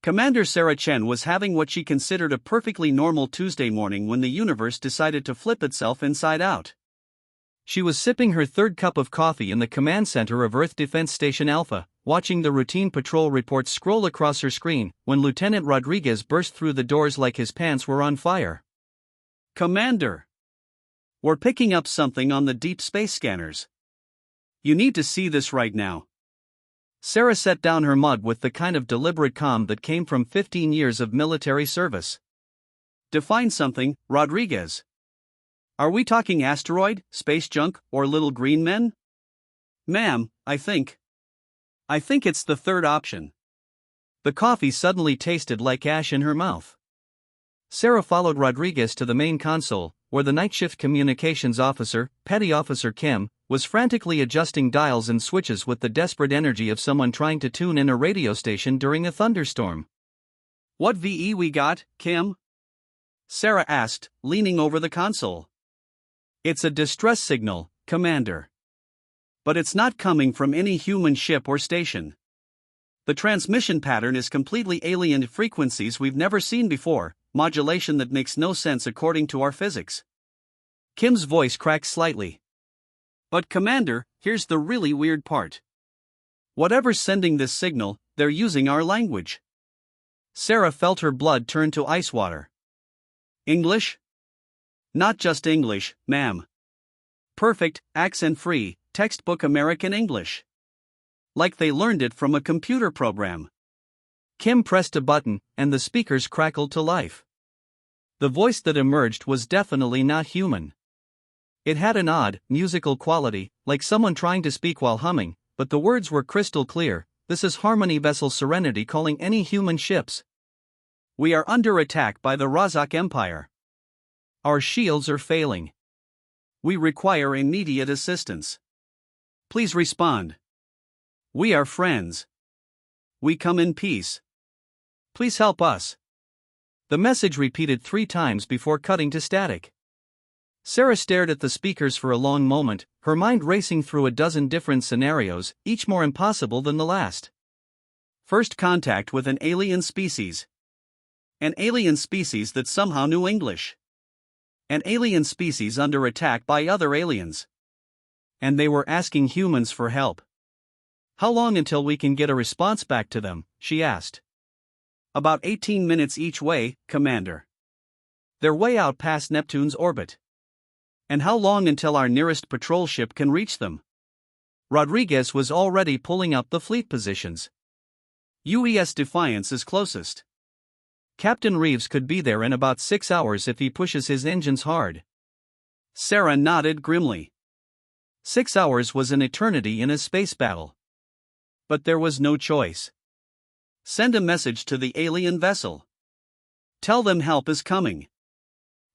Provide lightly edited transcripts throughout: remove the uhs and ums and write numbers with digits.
Commander Sarah Chen was having what she considered a perfectly normal Tuesday morning when the universe decided to flip itself inside out. She was sipping her third cup of coffee in the command center of Earth Defense Station Alpha, watching the routine patrol reports scroll across her screen, when Lieutenant Rodriguez burst through the doors like his pants were on fire. "Commander! We're picking up something on the deep space scanners. You need to see this right now." Sarah set down her mug with the kind of deliberate calm that came from 15 years of military service. "Define something, Rodriguez. Are we talking asteroid, space junk, or little green men?" "Ma'am, I think it's the third option." The coffee suddenly tasted like ash in her mouth. Sarah followed Rodriguez to the main console, where the night shift communications officer, Petty Officer Kim, was frantically adjusting dials and switches with the desperate energy of someone trying to tune in a radio station during a thunderstorm. "What VE we got, Kim?" Sarah asked, leaning over the console. "It's a distress signal, Commander. But it's not coming from any human ship or station. The transmission pattern is completely alien frequencies we've never seen before, modulation that makes no sense according to our physics." Kim's voice cracked slightly. "But Commander, here's the really weird part. Whatever's sending this signal, they're using our language." Sarah felt her blood turn to ice water. "English? Not just English, ma'am. Perfect, accent-free, textbook American English. Like they learned it from a computer program." Kim pressed a button, and the speakers crackled to life. The voice that emerged was definitely not human. It had an odd, musical quality, like someone trying to speak while humming, but the words were crystal clear. "This is Harmony Vessel Serenity calling any human ships. We are under attack by the Razak Empire. Our shields are failing. We require immediate assistance. Please respond. We are friends. We come in peace. Please help us." The message repeated 3 times before cutting to static. Sarah stared at the speakers for a long moment, her mind racing through a dozen different scenarios, each more impossible than the last. First contact with an alien species. An alien species that somehow knew English. An alien species under attack by other aliens. And they were asking humans for help. "How long until we can get a response back to them?" she asked. "About 18 minutes each way, Commander. They're way out past Neptune's orbit." "And how long until our nearest patrol ship can reach them?" Rodriguez was already pulling up the fleet positions. UES Defiance is closest. Captain Reeves could be there in about 6 hours if he pushes his engines hard. Sarah nodded grimly. 6 hours was an eternity in a space battle. But there was no choice. Send a message to the alien vessel. Tell them help is coming.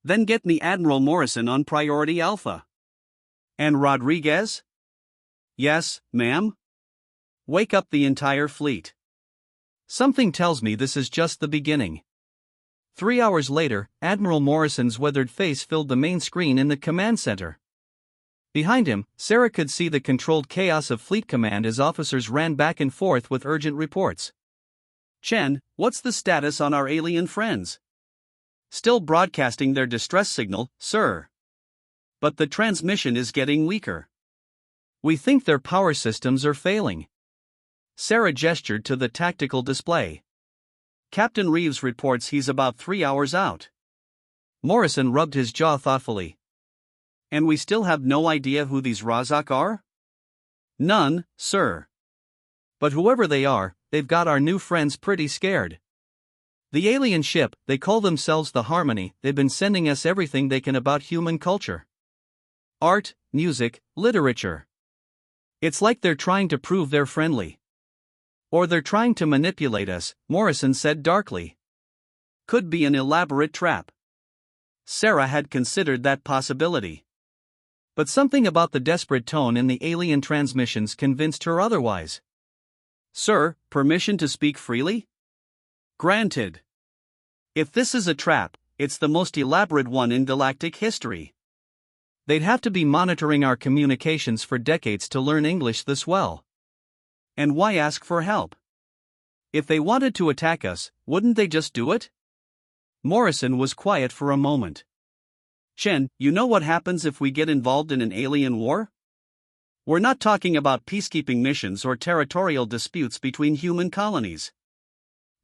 Then get me Admiral Morrison on Priority Alpha. And Rodriguez? Yes, ma'am? Wake up the entire fleet. Something tells me this is just the beginning. 3 hours later, Admiral Morrison's weathered face filled the main screen in the command center. Behind him, Sarah could see the controlled chaos of Fleet Command as officers ran back and forth with urgent reports. "Chen, what's the status on our alien friends?" "Still broadcasting their distress signal, sir. But the transmission is getting weaker." "We think their power systems are failing." Sarah gestured to the tactical display. "Captain Reeves reports he's about 3 hours out." Morrison rubbed his jaw thoughtfully. "And we still have no idea who these Razak are?" "None, sir. But whoever they are, they've got our new friends pretty scared. The alien ship, they call themselves the Harmony, they've been sending us everything they can about human culture. Art, music, literature. It's like they're trying to prove they're friendly. Or they're trying to manipulate us," Morrison said darkly. "Could be an elaborate trap." Sarah had considered that possibility. But something about the desperate tone in the alien transmissions convinced her otherwise. "Sir, permission to speak freely?" "Granted. If this is a trap, it's the most elaborate one in galactic history." "They'd have to be monitoring our communications for decades to learn English this well." "And why ask for help? If they wanted to attack us, wouldn't they just do it? Morrison was quiet for a moment. Chen, you know what happens if we get involved in an alien war? We're not talking about peacekeeping missions or territorial disputes between human colonies.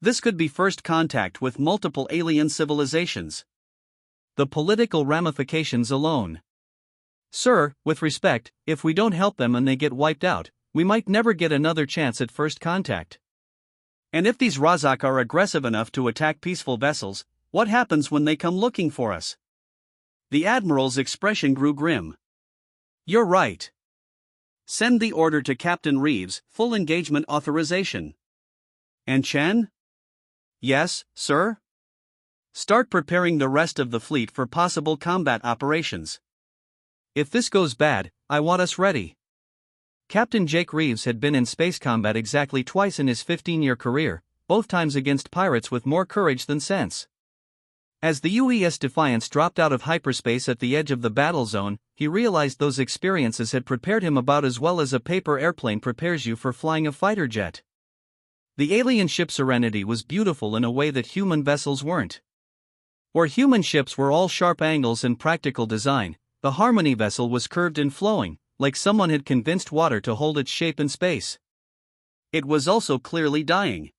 This could be first contact with multiple alien civilizations. The political ramifications alone. Sir, with respect, if we don't help them and they get wiped out, we might never get another chance at first contact. And if these Razak are aggressive enough to attack peaceful vessels, what happens when they come looking for us? The Admiral's expression grew grim. You're right. Send the order to Captain Reeves, full engagement authorization. And Chen? Yes, sir? Start preparing the rest of the fleet for possible combat operations. If this goes bad, I want us ready. Captain Jake Reeves had been in space combat exactly twice in his 15-year career, both times against pirates with more courage than sense. As the UES Defiance dropped out of hyperspace at the edge of the battle zone, he realized those experiences had prepared him about as well as a paper airplane prepares you for flying a fighter jet. The alien ship Serenity was beautiful in a way that human vessels weren't. Where human ships were all sharp angles and practical design, the Harmony vessel was curved and flowing, like someone had convinced water to hold its shape in space. It was also clearly dying.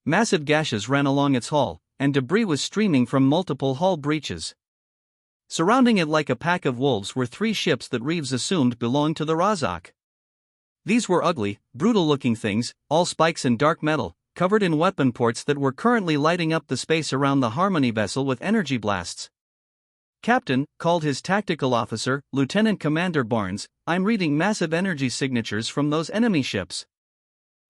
Massive gashes ran along its hull, and debris was streaming from multiple hull breaches. Surrounding it like a pack of wolves were 3 ships that Reeves assumed belonged to the Razak. These were ugly, brutal-looking things, all spikes and dark metal, covered in weapon ports that were currently lighting up the space around the Harmony vessel with energy blasts. Captain, called his tactical officer, Lieutenant Commander Barnes, I'm reading massive energy signatures from those enemy ships.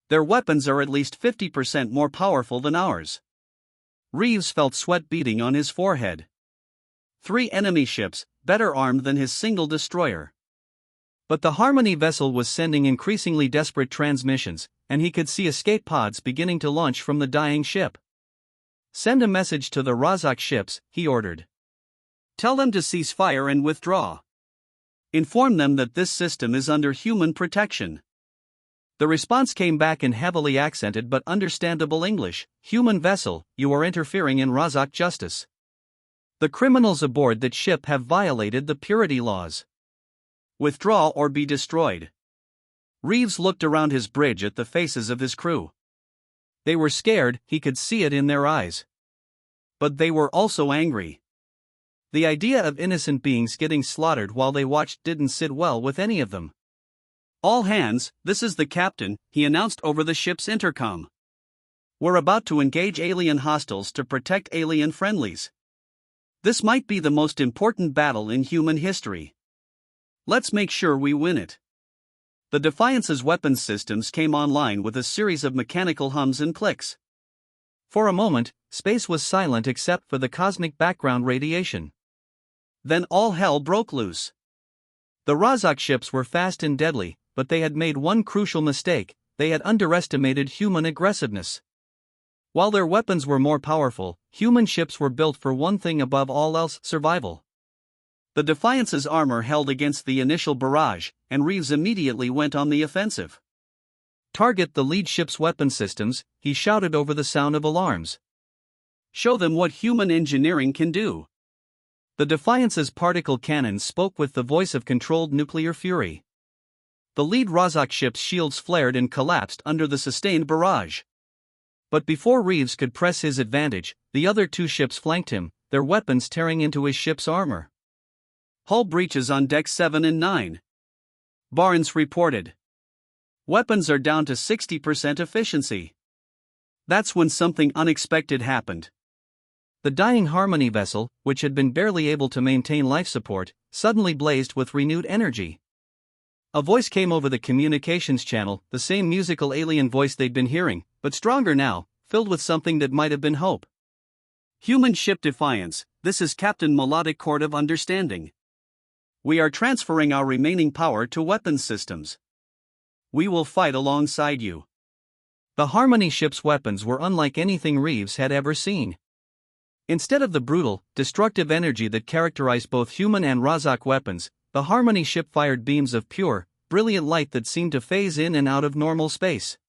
Their weapons are at least 50% more powerful than ours. Reeves felt sweat beading on his forehead. 3 enemy ships, better armed than his single destroyer. But the Harmony vessel was sending increasingly desperate transmissions, and he could see escape pods beginning to launch from the dying ship. Send a message to the Razak ships, he ordered. Tell them to cease fire and withdraw. Inform them that this system is under human protection. The response came back in heavily accented but understandable English. Human vessel, you are interfering in Razak justice. The criminals aboard that ship have violated the purity laws. Withdraw or be destroyed. Reeves looked around his bridge at the faces of his crew. They were scared, he could see it in their eyes. But they were also angry. The idea of innocent beings getting slaughtered while they watched didn't sit well with any of them. All hands, this is the captain, he announced over the ship's intercom. We're about to engage alien hostiles to protect alien friendlies. This might be the most important battle in human history. Let's make sure we win it. The Defiance's weapons systems came online with a series of mechanical hums and clicks. For a moment, space was silent except for the cosmic background radiation. Then all hell broke loose. The Razak ships were fast and deadly, but they had made one crucial mistake: they had underestimated human aggressiveness. While their weapons were more powerful, human ships were built for one thing above all else: survival. The Defiance's armor held against the initial barrage, and Reeves immediately went on the offensive. Target the lead ship's weapon systems, he shouted over the sound of alarms. Show them what human engineering can do. The Defiance's particle cannons spoke with the voice of controlled nuclear fury. The lead Razak ship's shields flared and collapsed under the sustained barrage. But before Reeves could press his advantage, the other 2 ships flanked him, their weapons tearing into his ship's armor. Hull breaches on decks 7 and 9. Barnes reported. Weapons are down to 60% efficiency. That's when something unexpected happened. The dying Harmony vessel, which had been barely able to maintain life support, suddenly blazed with renewed energy. A voice came over the communications channel, the same musical alien voice they'd been hearing, but stronger now, filled with something that might have been hope. Human ship Defiance, this is Captain Melodic Chord of Understanding. We are transferring our remaining power to weapons systems. We will fight alongside you. The Harmony ship's weapons were unlike anything Reeves had ever seen. Instead of the brutal, destructive energy that characterized both human and Razak weapons, the Harmony ship fired beams of pure, brilliant light that seemed to phase in and out of normal space.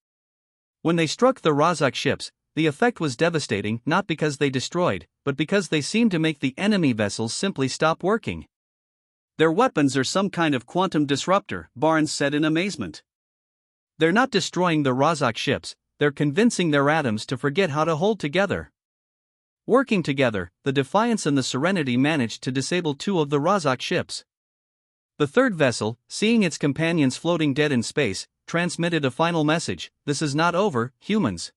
When they struck the Razak ships, the effect was devastating, not because they destroyed, but because they seemed to make the enemy vessels simply stop working. Their weapons are some kind of quantum disruptor, Barnes said in amazement. They're not destroying the Razak ships, they're convincing their atoms to forget how to hold together. Working together, the Defiance and the Serenity managed to disable 2 of the Razak ships. The third vessel, seeing its companions floating dead in space, transmitted a final message: "This is not over, humans."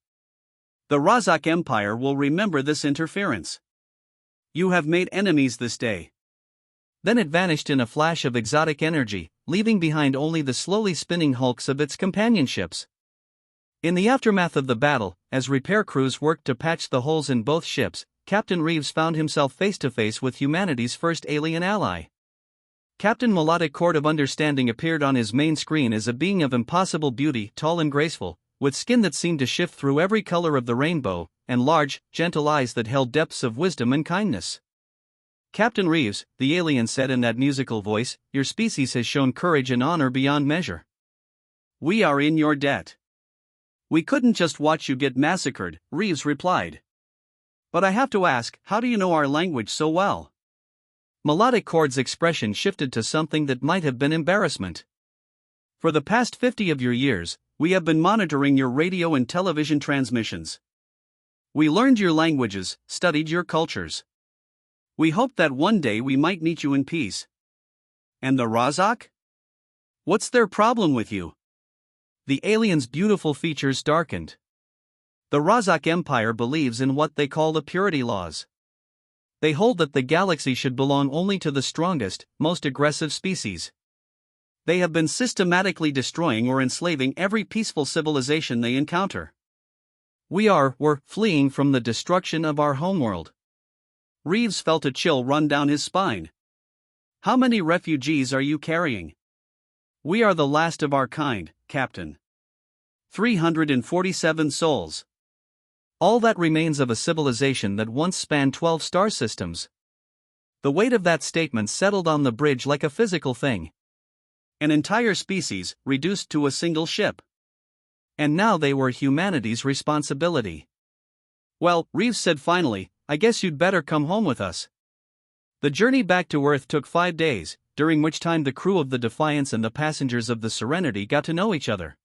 The Razak Empire will remember this interference. You have made enemies this day. Then it vanished in a flash of exotic energy, leaving behind only the slowly spinning hulks of its companion ships. In the aftermath of the battle, as repair crews worked to patch the holes in both ships, Captain Reeves found himself face to face with humanity's first alien ally. Captain Melodic Chord of Understanding appeared on his main screen as a being of impossible beauty, tall and graceful, with skin that seemed to shift through every color of the rainbow, and large, gentle eyes that held depths of wisdom and kindness. "Captain Reeves," the alien said in that musical voice, "your species has shown courage and honor beyond measure. We are in your debt." "We couldn't just watch you get massacred," Reeves replied. "But I have to ask, how do you know our language so well?" Melodic Chord's expression shifted to something that might have been embarrassment. "For the past 50 of your years, we have been monitoring your radio and television transmissions. We learned your languages, studied your cultures. We hoped that one day we might meet you in peace." "And the Razak? What's their problem with you?" The alien's beautiful features darkened. "The Razak Empire believes in what they call the purity laws. They hold that the galaxy should belong only to the strongest, most aggressive species. They have been systematically destroying or enslaving every peaceful civilization they encounter. We're fleeing from the destruction of our homeworld." Reeves felt a chill run down his spine. "How many refugees are you carrying?" "We are the last of our kind, Captain. 347 souls. All that remains of a civilization that once spanned 12 star systems." The weight of that statement settled on the bridge like a physical thing. An entire species, reduced to a single ship. And now they were humanity's responsibility. "Well," Reeves said finally, "I guess you'd better come home with us." The journey back to Earth took 5 days, during which time the crew of the Defiance and the passengers of the Serenity got to know each other.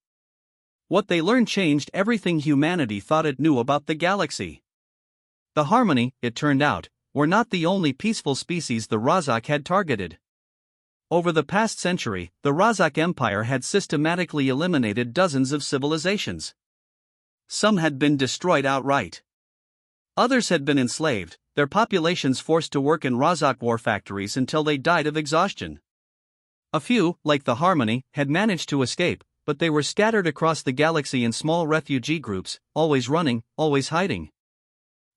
What they learned changed everything humanity thought it knew about the galaxy. The Harmony, it turned out, were not the only peaceful species the Razak had targeted. Over the past century, the Razak Empire had systematically eliminated dozens of civilizations. Some had been destroyed outright. Others had been enslaved, their populations forced to work in Razak war factories until they died of exhaustion. A few, like the Harmony, had managed to escape, but they were scattered across the galaxy in small refugee groups, always running, always hiding.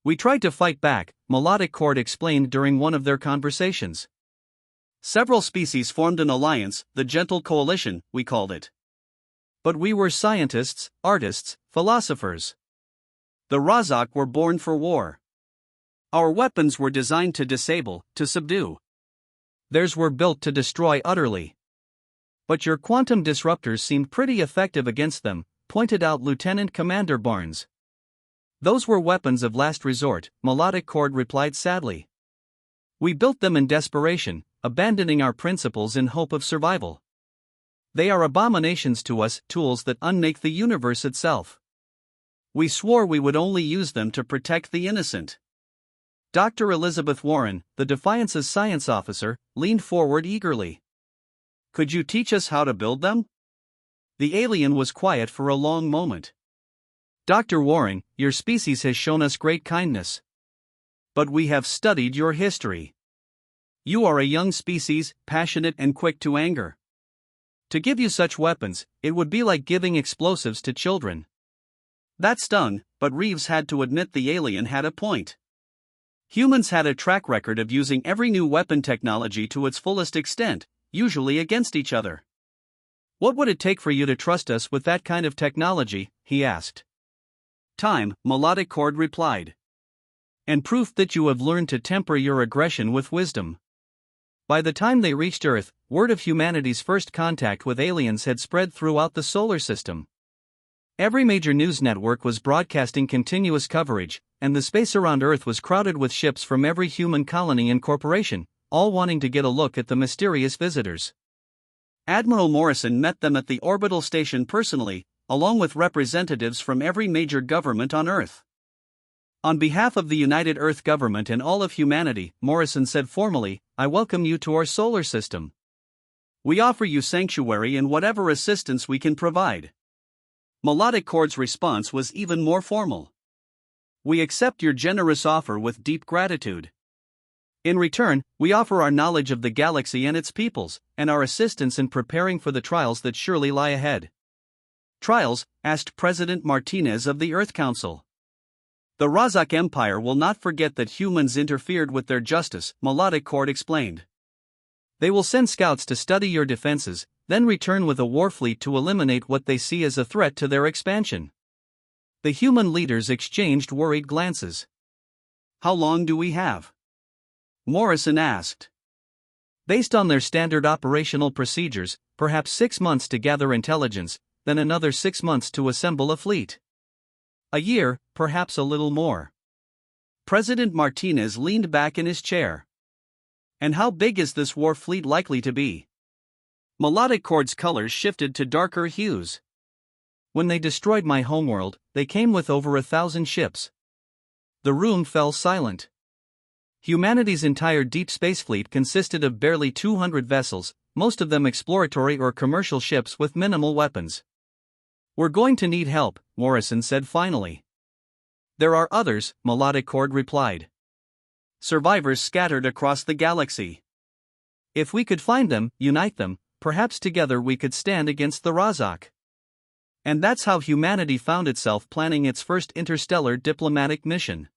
"We tried to fight back," Melodic Chord explained during one of their conversations. "Several species formed an alliance, the Gentle Coalition, we called it. But we were scientists, artists, philosophers. The Razak were born for war. Our weapons were designed to disable, to subdue. Theirs were built to destroy utterly. But your quantum disruptors seemed pretty effective against them," pointed out Lieutenant Commander Barnes. "Those were weapons of last resort," Melodic Chord replied sadly. "We built them in desperation, abandoning our principles in hope of survival. They are abominations to us, tools that unmake the universe itself. We swore we would only use them to protect the innocent." Dr. Elizabeth Warren, the Defiance's science officer, leaned forward eagerly. "Could you teach us how to build them?" The alien was quiet for a long moment. "Dr. Warren, your species has shown us great kindness. But we have studied your history. You are a young species, passionate and quick to anger. To give you such weapons, it would be like giving explosives to children." That stung, but Reeves had to admit the alien had a point. Humans had a track record of using every new weapon technology to its fullest extent, usually against each other. "What would it take for you to trust us with that kind of technology?" he asked. "Time," Melodic Chord replied. "And proof that you have learned to temper your aggression with wisdom." By the time they reached Earth, word of humanity's first contact with aliens had spread throughout the solar system. Every major news network was broadcasting continuous coverage, and the space around Earth was crowded with ships from every human colony and corporation, all wanting to get a look at the mysterious visitors. Admiral Morrison met them at the orbital station personally, along with representatives from every major government on Earth. On behalf of the United Earth government and all of humanity, Morrison said formally, "I welcome you to our solar system. We offer you sanctuary and whatever assistance we can provide." Melodic Chord's response was even more formal. "We accept your generous offer with deep gratitude. In return, we offer our knowledge of the galaxy and its peoples, and our assistance in preparing for the trials that surely lie ahead." "Trials?" asked President Martinez of the Earth Council. "The Razak Empire will not forget that humans interfered with their justice," Melodic Chord explained. "They will send scouts to study your defenses, then return with a war fleet to eliminate what they see as a threat to their expansion." The human leaders exchanged worried glances. "How long do we have?" Morrison asked. "Based on their standard operational procedures, perhaps 6 months to gather intelligence, then another 6 months to assemble a fleet. A year, perhaps a little more." President Martinez leaned back in his chair. "And how big is this war fleet likely to be?" Melodic Chord's colors shifted to darker hues. "When they destroyed my homeworld, they came with over 1,000 ships." The room fell silent. Humanity's entire deep space fleet consisted of barely 200 vessels, most of them exploratory or commercial ships with minimal weapons. "We're going to need help," Morrison said finally. "There are others," Melodic Chord replied. "Survivors scattered across the galaxy. If we could find them, unite them, perhaps together we could stand against the Razak." And that's how humanity found itself planning its first interstellar diplomatic mission.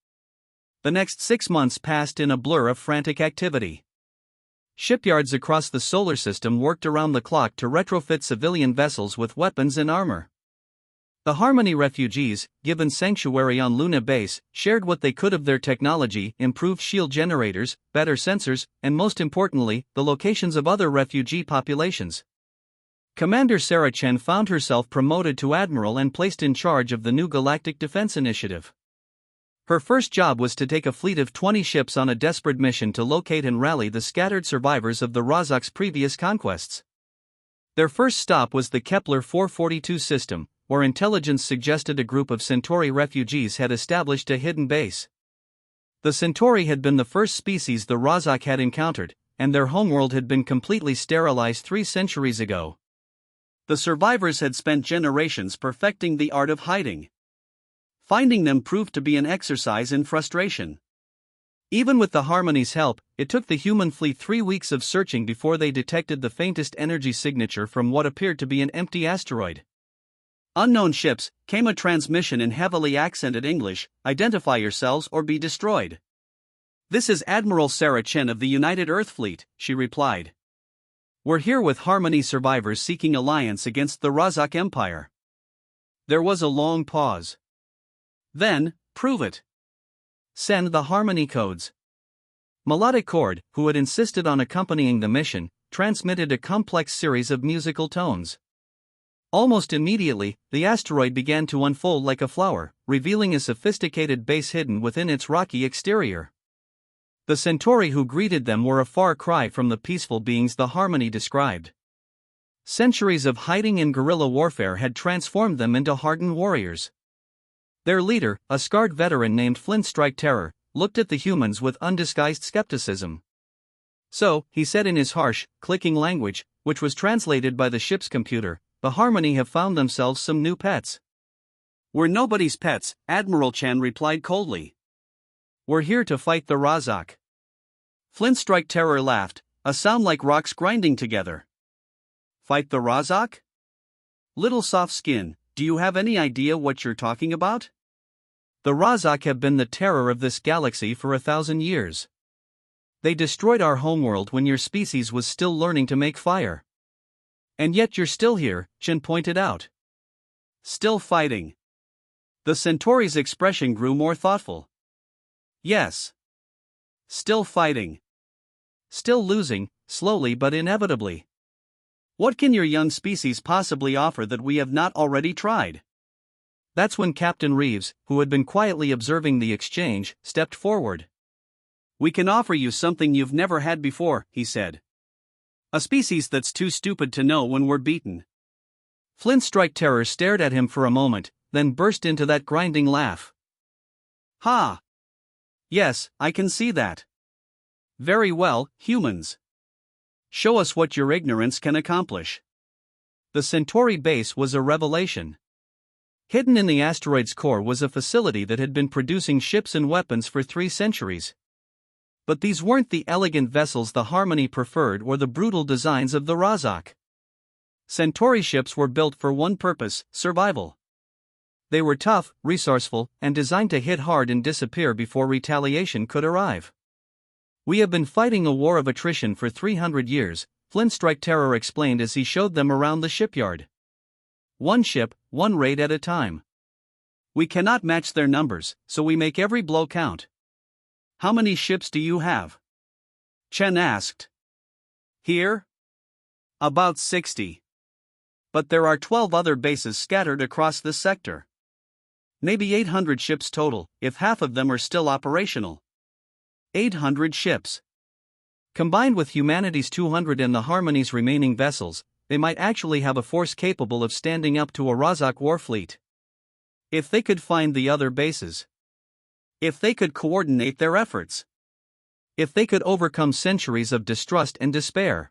The next 6 months passed in a blur of frantic activity. Shipyards across the solar system worked around the clock to retrofit civilian vessels with weapons and armor. The Harmony refugees, given sanctuary on Luna Base, shared what they could of their technology, improved shield generators, better sensors, and most importantly, the locations of other refugee populations. Commander Sarah Chen found herself promoted to admiral and placed in charge of the new Galactic Defense Initiative. Her first job was to take a fleet of 20 ships on a desperate mission to locate and rally the scattered survivors of the Razak's previous conquests. Their first stop was the Kepler 442 system, where intelligence suggested a group of Centauri refugees had established a hidden base. The Centauri had been the first species the Razak had encountered, and their homeworld had been completely sterilized 3 centuries ago. The survivors had spent generations perfecting the art of hiding. Finding them proved to be an exercise in frustration. Even with the Harmony's help, it took the human fleet 3 weeks of searching before they detected the faintest energy signature from what appeared to be an empty asteroid. "Unknown ships," came a transmission in heavily accented English, "identify yourselves or be destroyed." "This is Admiral Sarah Chen of the United Earth Fleet," she replied. "We're here with Harmony survivors seeking alliance against the Razak Empire." There was a long pause. Then, "Prove it. Send the Harmony codes." Melodic Chord, who had insisted on accompanying the mission, transmitted a complex series of musical tones. Almost immediately, the asteroid began to unfold like a flower, revealing a sophisticated base hidden within its rocky exterior. The Centauri who greeted them were a far cry from the peaceful beings the Harmony described. Centuries of hiding and guerrilla warfare had transformed them into hardened warriors. Their leader, a scarred veteran named Flint Strike Terror, looked at the humans with undisguised skepticism. "So," he said in his harsh, clicking language, which was translated by the ship's computer, "the Harmony have found themselves some new pets." "We're nobody's pets," Admiral Chen replied coldly. "We're here to fight the Razak." Flint Strike Terror laughed, a sound like rocks grinding together. "Fight the Razak? Little soft skin, do you have any idea what you're talking about? The Razak have been the terror of this galaxy for 1,000 years. They destroyed our homeworld when your species was still learning to make fire. And yet you're still here," Chen pointed out. "Still fighting." The Centauri's expression grew more thoughtful. "Yes. Still fighting. Still losing, slowly but inevitably. What can your young species possibly offer that we have not already tried?" That's when Captain Reeves, who had been quietly observing the exchange, stepped forward. "We can offer you something you've never had before," he said. "A species that's too stupid to know when we're beaten." Flint Strike Terror stared at him for a moment, then burst into that grinding laugh. "Ha! Yes, I can see that. Very well, humans. Show us what your ignorance can accomplish." The Centauri base was a revelation. Hidden in the asteroid's core was a facility that had been producing ships and weapons for 3 centuries. But these weren't the elegant vessels the Harmony preferred or the brutal designs of the Razak. Centauri ships were built for one purpose: survival. They were tough, resourceful, and designed to hit hard and disappear before retaliation could arrive. "We have been fighting a war of attrition for 300 years, Flint Strike Terror explained as he showed them around the shipyard. One ship, one raid at a time. We cannot match their numbers, so we make every blow count." "How many ships do you have?" Chen asked. "Here? About 60. But there are 12 other bases scattered across this sector. Maybe 800 ships total, if half of them are still operational." 800 ships. Combined with humanity's 200 and the Harmony's remaining vessels, they might actually have a force capable of standing up to a Razak war fleet. If they could find the other bases. If they could coordinate their efforts. If they could overcome centuries of distrust and despair.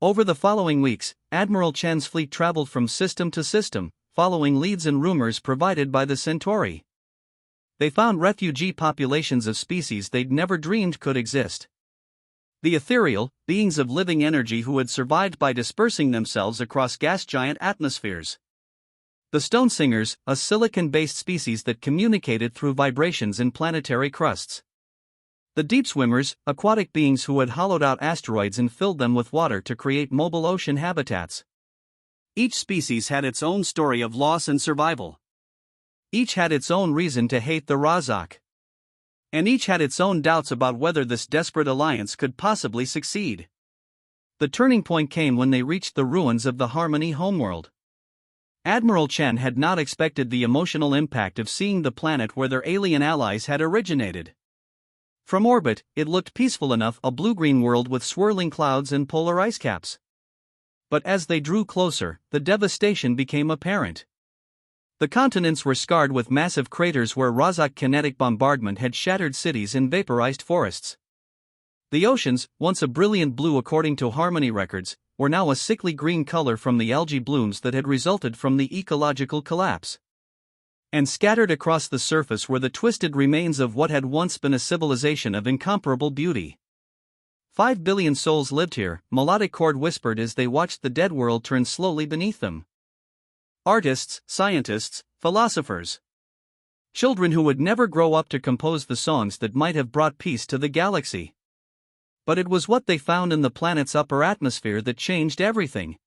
Over the following weeks, Admiral Chen's fleet traveled from system to system, following leads and rumors provided by the Centauri. They found refugee populations of species they'd never dreamed could exist. The ethereal, beings of living energy who had survived by dispersing themselves across gas giant atmospheres. The Stone Singers, a silicon-based species that communicated through vibrations in planetary crusts. The Deep Swimmers, aquatic beings who had hollowed out asteroids and filled them with water to create mobile ocean habitats. Each species had its own story of loss and survival. Each had its own reason to hate the Razak. And each had its own doubts about whether this desperate alliance could possibly succeed. The turning point came when they reached the ruins of the Harmony homeworld. Admiral Chen had not expected the emotional impact of seeing the planet where their alien allies had originated. From orbit, it looked peaceful enough, a blue-green world with swirling clouds and polar ice caps. But as they drew closer, the devastation became apparent. The continents were scarred with massive craters where Razak kinetic bombardment had shattered cities and vaporized forests. The oceans, once a brilliant blue according to Harmony records, were now a sickly green color from the algae blooms that had resulted from the ecological collapse. And scattered across the surface were the twisted remains of what had once been a civilization of incomparable beauty. 5 billion souls lived here, Melodic Chord whispered as they watched the dead world turn slowly beneath them. Artists, scientists, philosophers. Children who would never grow up to compose the songs that might have brought peace to the galaxy. But it was what they found in the planet's upper atmosphere that changed everything.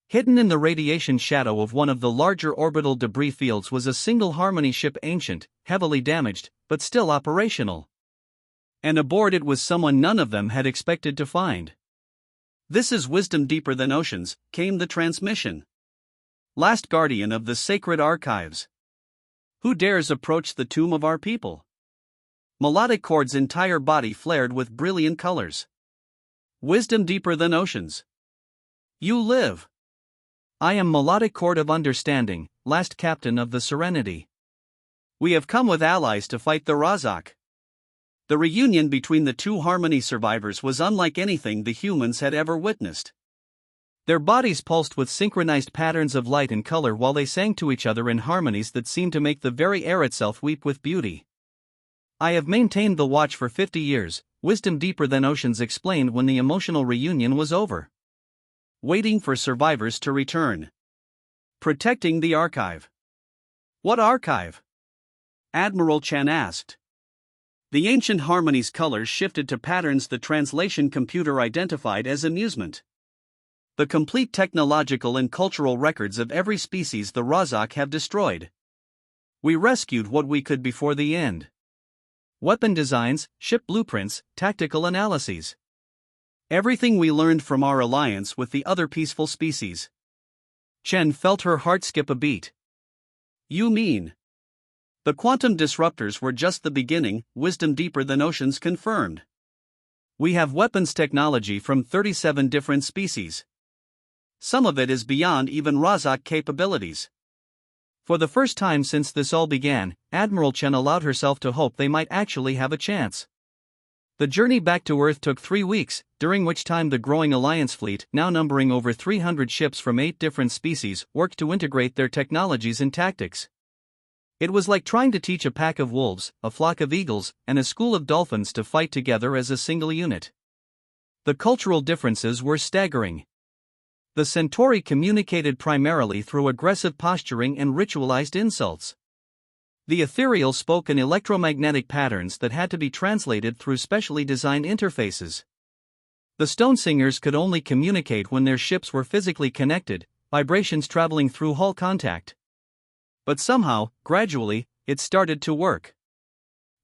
Hidden in the radiation shadow of one of the larger orbital debris fields was a single Harmony ship, ancient, heavily damaged, but still operational. And aboard it was someone none of them had expected to find. "This is wisdom deeper than oceans," came the transmission. "Last guardian of the sacred archives. Who dares approach the tomb of our people?" Melodic Chord's entire body flared with brilliant colors. "Wisdom deeper than oceans. You live." "I am Melodic Chord of Understanding, last captain of the Serenity. We have come with allies to fight the Razak." The reunion between the two Harmony survivors was unlike anything the humans had ever witnessed. Their bodies pulsed with synchronized patterns of light and color while they sang to each other in harmonies that seemed to make the very air itself weep with beauty. "I have maintained the watch for 50 years, wisdom deeper than oceans explained when the emotional reunion was over. Waiting for survivors to return. Protecting the archive." "What archive?" Admiral Chen asked. The ancient Harmony's colors shifted to patterns the translation computer identified as amusement. "The complete technological and cultural records of every species the Razak have destroyed. We rescued what we could before the end. Weapon designs, ship blueprints, tactical analyses. Everything we learned from our alliance with the other peaceful species." Chen felt her heart skip a beat. You mean? The quantum disruptors were just the beginning, wisdom deeper than oceans confirmed. We have weapons technology from 37 different species. Some of it is beyond even Razak capabilities. For the first time since this all began, Admiral Chen allowed herself to hope they might actually have a chance. The journey back to Earth took 3 weeks, during which time the growing Alliance fleet, now numbering over 300 ships from 8 different species, worked to integrate their technologies and tactics. It was like trying to teach a pack of wolves, a flock of eagles, and a school of dolphins to fight together as a single unit. The cultural differences were staggering. The Centauri communicated primarily through aggressive posturing and ritualized insults. The ethereal spoke in electromagnetic patterns that had to be translated through specially designed interfaces. The Stone Singers could only communicate when their ships were physically connected, vibrations traveling through hull contact. But somehow, gradually, it started to work.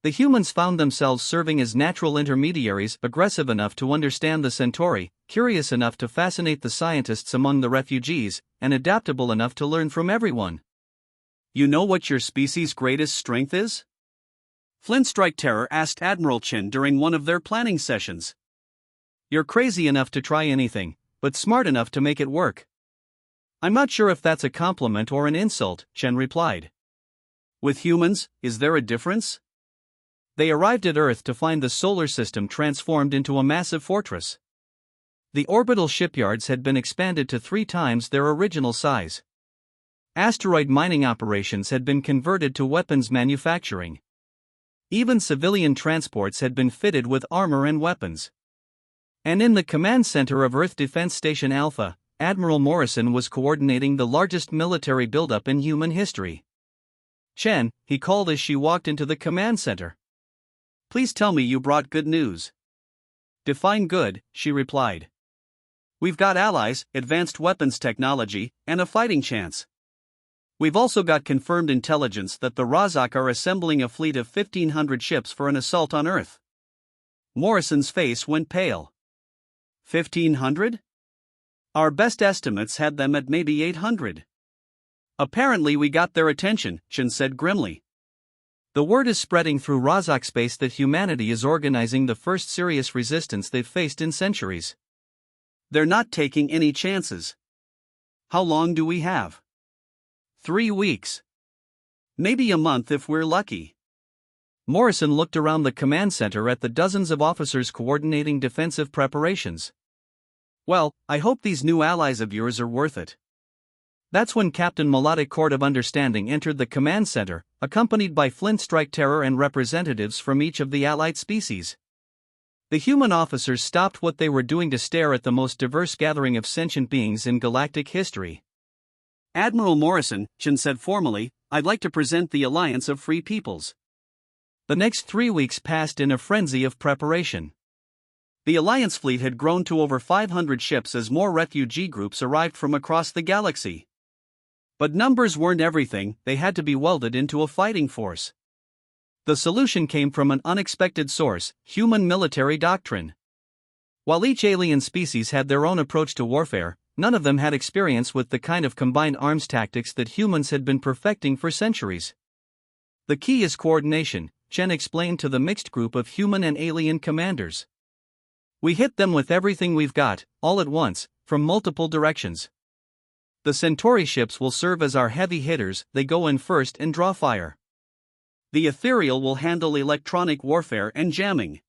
The humans found themselves serving as natural intermediaries, aggressive enough to understand the Centauri, curious enough to fascinate the scientists among the refugees, and adaptable enough to learn from everyone. You know what your species' greatest strength is? Flintstrike Terror asked Admiral Chin during one of their planning sessions. You're crazy enough to try anything, but smart enough to make it work. I'm not sure if that's a compliment or an insult, Chen replied. With humans, is there a difference? They arrived at Earth to find the solar system transformed into a massive fortress. The orbital shipyards had been expanded to 3 times their original size. Asteroid mining operations had been converted to weapons manufacturing. Even civilian transports had been fitted with armor and weapons. And in the command center of Earth Defense Station Alpha, Admiral Morrison was coordinating the largest military buildup in human history. Chen, he called as she walked into the command center. Please tell me you brought good news. Define good, she replied. We've got allies, advanced weapons technology, and a fighting chance. We've also got confirmed intelligence that the Razak are assembling a fleet of 1,500 ships for an assault on Earth. Morrison's face went pale. 1,500? Our best estimates had them at maybe 800. Apparently we got their attention, Chen said grimly. The word is spreading through Razak space that humanity is organizing the first serious resistance they've faced in centuries. They're not taking any chances. How long do we have? 3 weeks. Maybe a month if we're lucky. Morrison looked around the command center at the dozens of officers coordinating defensive preparations. Well, I hope these new allies of yours are worth it. That's when Captain Melodic Court of Understanding entered the command center, accompanied by Flintstrike Terror and representatives from each of the allied species. The human officers stopped what they were doing to stare at the most diverse gathering of sentient beings in galactic history. Admiral Morrison, Chen said formally, I'd like to present the Alliance of Free Peoples. The next 3 weeks passed in a frenzy of preparation. The Alliance fleet had grown to over 500 ships as more refugee groups arrived from across the galaxy. But numbers weren't everything, they had to be welded into a fighting force. The solution came from an unexpected source, human military doctrine. While each alien species had their own approach to warfare, none of them had experience with the kind of combined arms tactics that humans had been perfecting for centuries. The key is coordination, Chen explained to the mixed group of human and alien commanders. We hit them with everything we've got, all at once, from multiple directions. The Centauri ships will serve as our heavy hitters, they go in first and draw fire. The Ethereal will handle electronic warfare and jamming.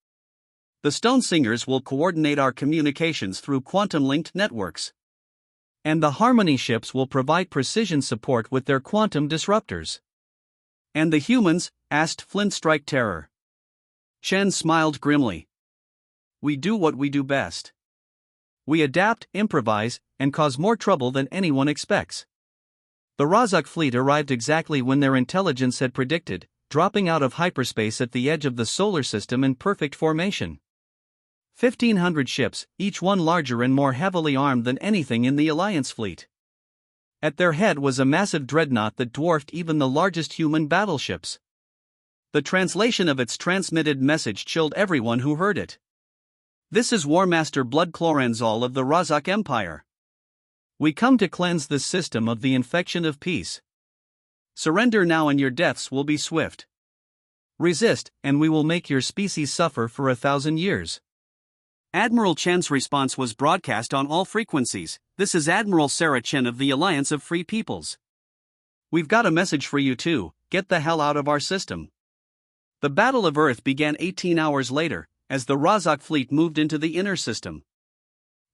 The Stone Singers will coordinate our communications through quantum-linked networks. And the Harmony ships will provide precision support with their quantum disruptors. And the humans? Asked Flintstrike Terror. Chen smiled grimly. We do what we do best. We adapt, improvise, and cause more trouble than anyone expects. The Razak fleet arrived exactly when their intelligence had predicted, dropping out of hyperspace at the edge of the solar system in perfect formation. 1,500 ships, each one larger and more heavily armed than anything in the Alliance fleet. At their head was a massive dreadnought that dwarfed even the largest human battleships. The translation of its transmitted message chilled everyone who heard it. This is Warmaster Blood Cloranzol of the Razak Empire. We come to cleanse this system of the infection of peace. Surrender now and your deaths will be swift. Resist, and we will make your species suffer for 1,000 years. Admiral Chen's response was broadcast on all frequencies. This is Admiral Sarah Chen of the Alliance of Free Peoples. We've got a message for you too, get the hell out of our system. The Battle of Earth began 18 hours later, as the Razak fleet moved into the inner system.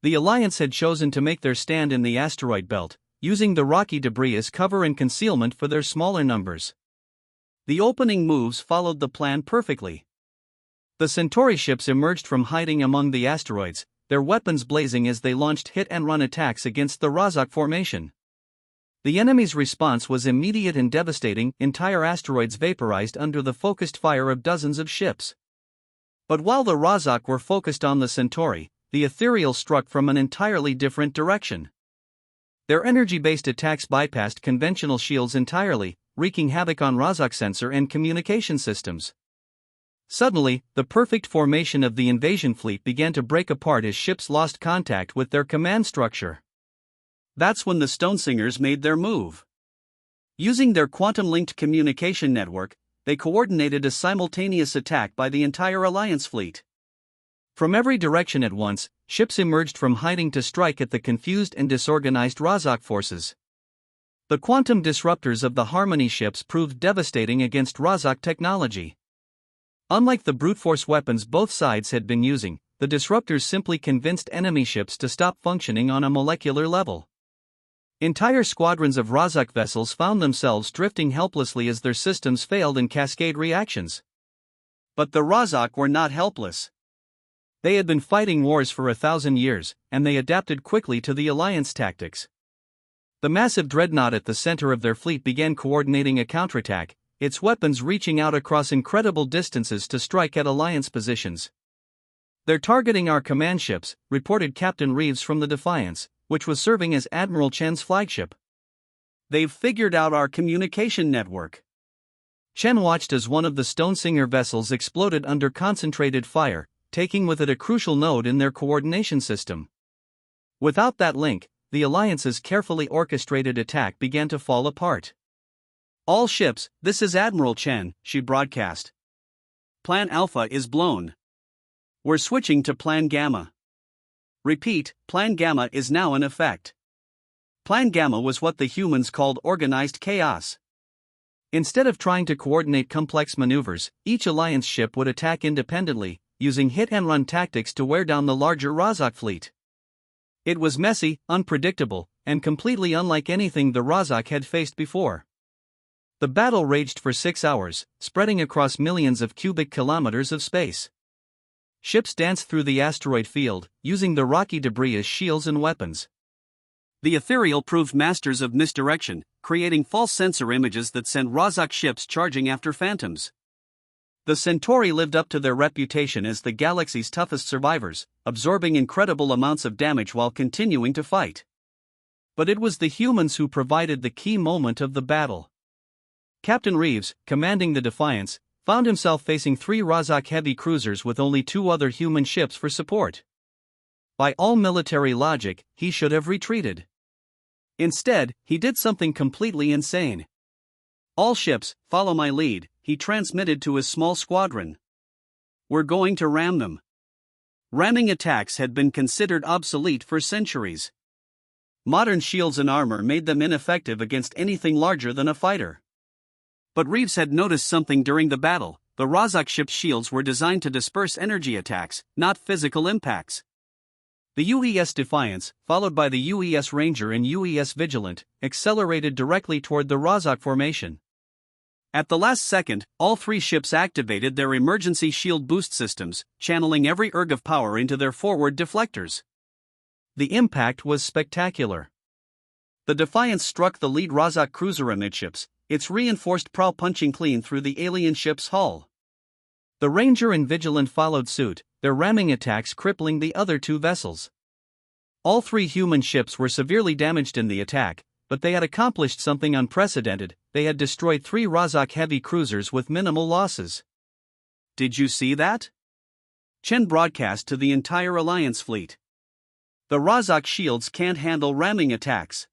The Alliance had chosen to make their stand in the asteroid belt, using the rocky debris as cover and concealment for their smaller numbers. The opening moves followed the plan perfectly. The Centauri ships emerged from hiding among the asteroids, their weapons blazing as they launched hit-and-run attacks against the Razak formation. The enemy's response was immediate and devastating, entire asteroids vaporized under the focused fire of dozens of ships. But while the Razak were focused on the Centauri, the Ethereal struck from an entirely different direction. Their energy-based attacks bypassed conventional shields entirely, wreaking havoc on Razak sensor and communication systems. Suddenly, the perfect formation of the invasion fleet began to break apart as ships lost contact with their command structure. That's when the Stonesingers made their move. Using their quantum-linked communication network, they coordinated a simultaneous attack by the entire Alliance fleet. From every direction at once, ships emerged from hiding to strike at the confused and disorganized Razak forces. The quantum disruptors of the Harmony ships proved devastating against Razak technology. Unlike the brute force weapons both sides had been using, the disruptors simply convinced enemy ships to stop functioning on a molecular level. Entire squadrons of Razak vessels found themselves drifting helplessly as their systems failed in cascade reactions. But the Razak were not helpless. They had been fighting wars for 1,000 years, and they adapted quickly to the Alliance tactics. The massive dreadnought at the center of their fleet began coordinating a counterattack, its weapons reaching out across incredible distances to strike at Alliance positions. "They're targeting our command ships," reported Captain Reeves from the Defiance, which was serving as Admiral Chen's flagship. "They've figured out our communication network." Chen watched as one of the Stonesinger vessels exploded under concentrated fire, taking with it a crucial node in their coordination system. Without that link, the Alliance's carefully orchestrated attack began to fall apart. "All ships, this is Admiral Chen," she broadcast. "Plan Alpha is blown. We're switching to Plan Gamma. Repeat, Plan Gamma is now in effect." Plan Gamma was what the humans called organized chaos. Instead of trying to coordinate complex maneuvers, each Alliance ship would attack independently, using hit-and-run tactics to wear down the larger Razak fleet. It was messy, unpredictable, and completely unlike anything the Razak had faced before. The battle raged for 6 hours, spreading across millions of cubic kilometers of space. Ships danced through the asteroid field, using the rocky debris as shields and weapons. The Ethereal proved masters of misdirection, creating false sensor images that sent Razak ships charging after phantoms. The Centauri lived up to their reputation as the galaxy's toughest survivors, absorbing incredible amounts of damage while continuing to fight. But it was the humans who provided the key moment of the battle. Captain Reeves, commanding the Defiance, found himself facing 3 Razak heavy cruisers with only 2 other human ships for support. By all military logic, he should have retreated. Instead, he did something completely insane. "All ships, follow my lead," he transmitted to his small squadron. "We're going to ram them." Ramming attacks had been considered obsolete for centuries. Modern shields and armor made them ineffective against anything larger than a fighter. But Reeves had noticed something during the battle. The Razak ship's shields were designed to disperse energy attacks, not physical impacts. The UES Defiance, followed by the UES Ranger and UES Vigilant, accelerated directly toward the Razak formation. At the last second, all 3 ships activated their emergency shield boost systems, channeling every erg of power into their forward deflectors. The impact was spectacular. The Defiance struck the lead Razak cruiser amidships, its reinforced prow punching clean through the alien ship's hull. The Ranger and Vigilant followed suit, their ramming attacks crippling the other 2 vessels. All 3 human ships were severely damaged in the attack, but they had accomplished something unprecedented. They had destroyed 3 Razak heavy cruisers with minimal losses. "Did you see that?" Chen broadcast to the entire Alliance fleet. "The Razak shields can't handle ramming attacks.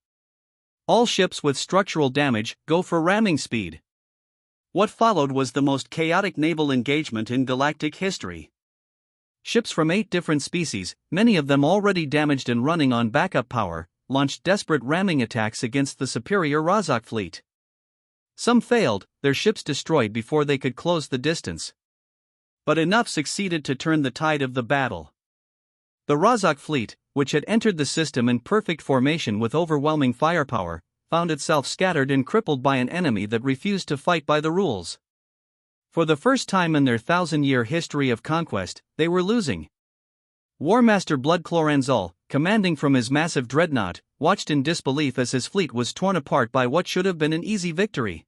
All ships with structural damage, go for ramming speed. What followed was the most chaotic naval engagement in galactic history. Ships from 8 different species, many of them already damaged and running on backup power, launched desperate ramming attacks against the superior Razak fleet. Some failed, their ships destroyed before they could close the distance. But enough succeeded to turn the tide of the battle. The Razak fleet, which had entered the system in perfect formation with overwhelming firepower, found itself scattered and crippled by an enemy that refused to fight by the rules. For the first time in their 1,000-year history of conquest, they were losing. War Master Blood Cloranzal, commanding from his massive dreadnought, watched in disbelief as his fleet was torn apart by what should have been an easy victory.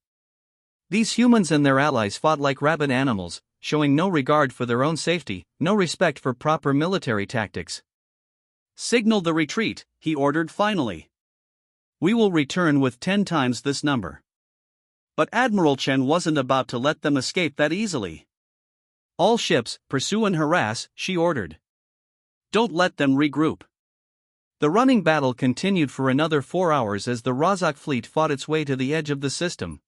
These humans and their allies fought like rabid animals, showing no regard for their own safety, no respect for proper military tactics. "Signal the retreat," he ordered finally. "We will return with 10 times this number." But Admiral Chen wasn't about to let them escape that easily. "All ships, pursue and harass," she ordered. "Don't let them regroup." The running battle continued for another 4 hours as the Razak fleet fought its way to the edge of the system.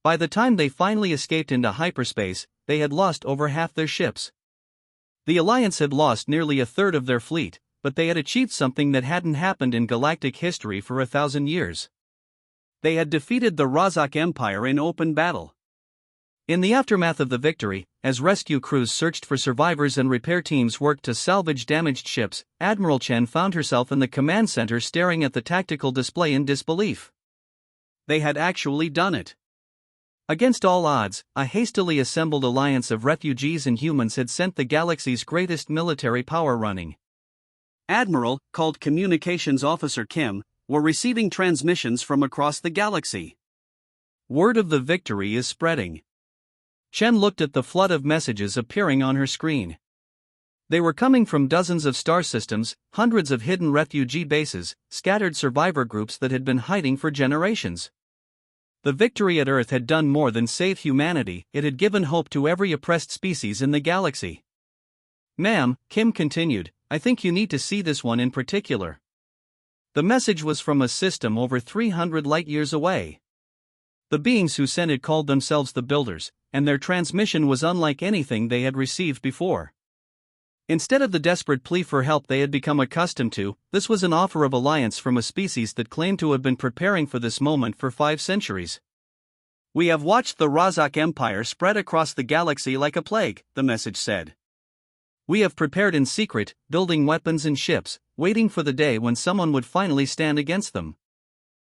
By the time they finally escaped into hyperspace, they had lost over half their ships. The Alliance had lost nearly a third of their fleet, but they had achieved something that hadn't happened in galactic history for 1,000 years. They had defeated the Razak Empire in open battle. In the aftermath of the victory, as rescue crews searched for survivors and repair teams worked to salvage damaged ships, Admiral Chen found herself in the command center staring at the tactical display in disbelief. They had actually done it. Against all odds, a hastily assembled alliance of refugees and humans had sent the galaxy's greatest military power running. Admiral, called Communications Officer Kim, were receiving transmissions from across the galaxy. Word of the victory is spreading. Chen looked at the flood of messages appearing on her screen. They were coming from dozens of star systems, hundreds of hidden refugee bases, scattered survivor groups that had been hiding for generations. The victory at Earth had done more than save humanity, it had given hope to every oppressed species in the galaxy. "Ma'am," Kim continued, "I think you need to see this one in particular." The message was from a system over 300 light-years away. The beings who sent it called themselves the Builders, and their transmission was unlike anything they had received before. Instead of the desperate plea for help they had become accustomed to, this was an offer of alliance from a species that claimed to have been preparing for this moment for 5 centuries. "We have watched the Razak Empire spread across the galaxy like a plague," the message said. "We have prepared in secret, building weapons and ships, waiting for the day when someone would finally stand against them.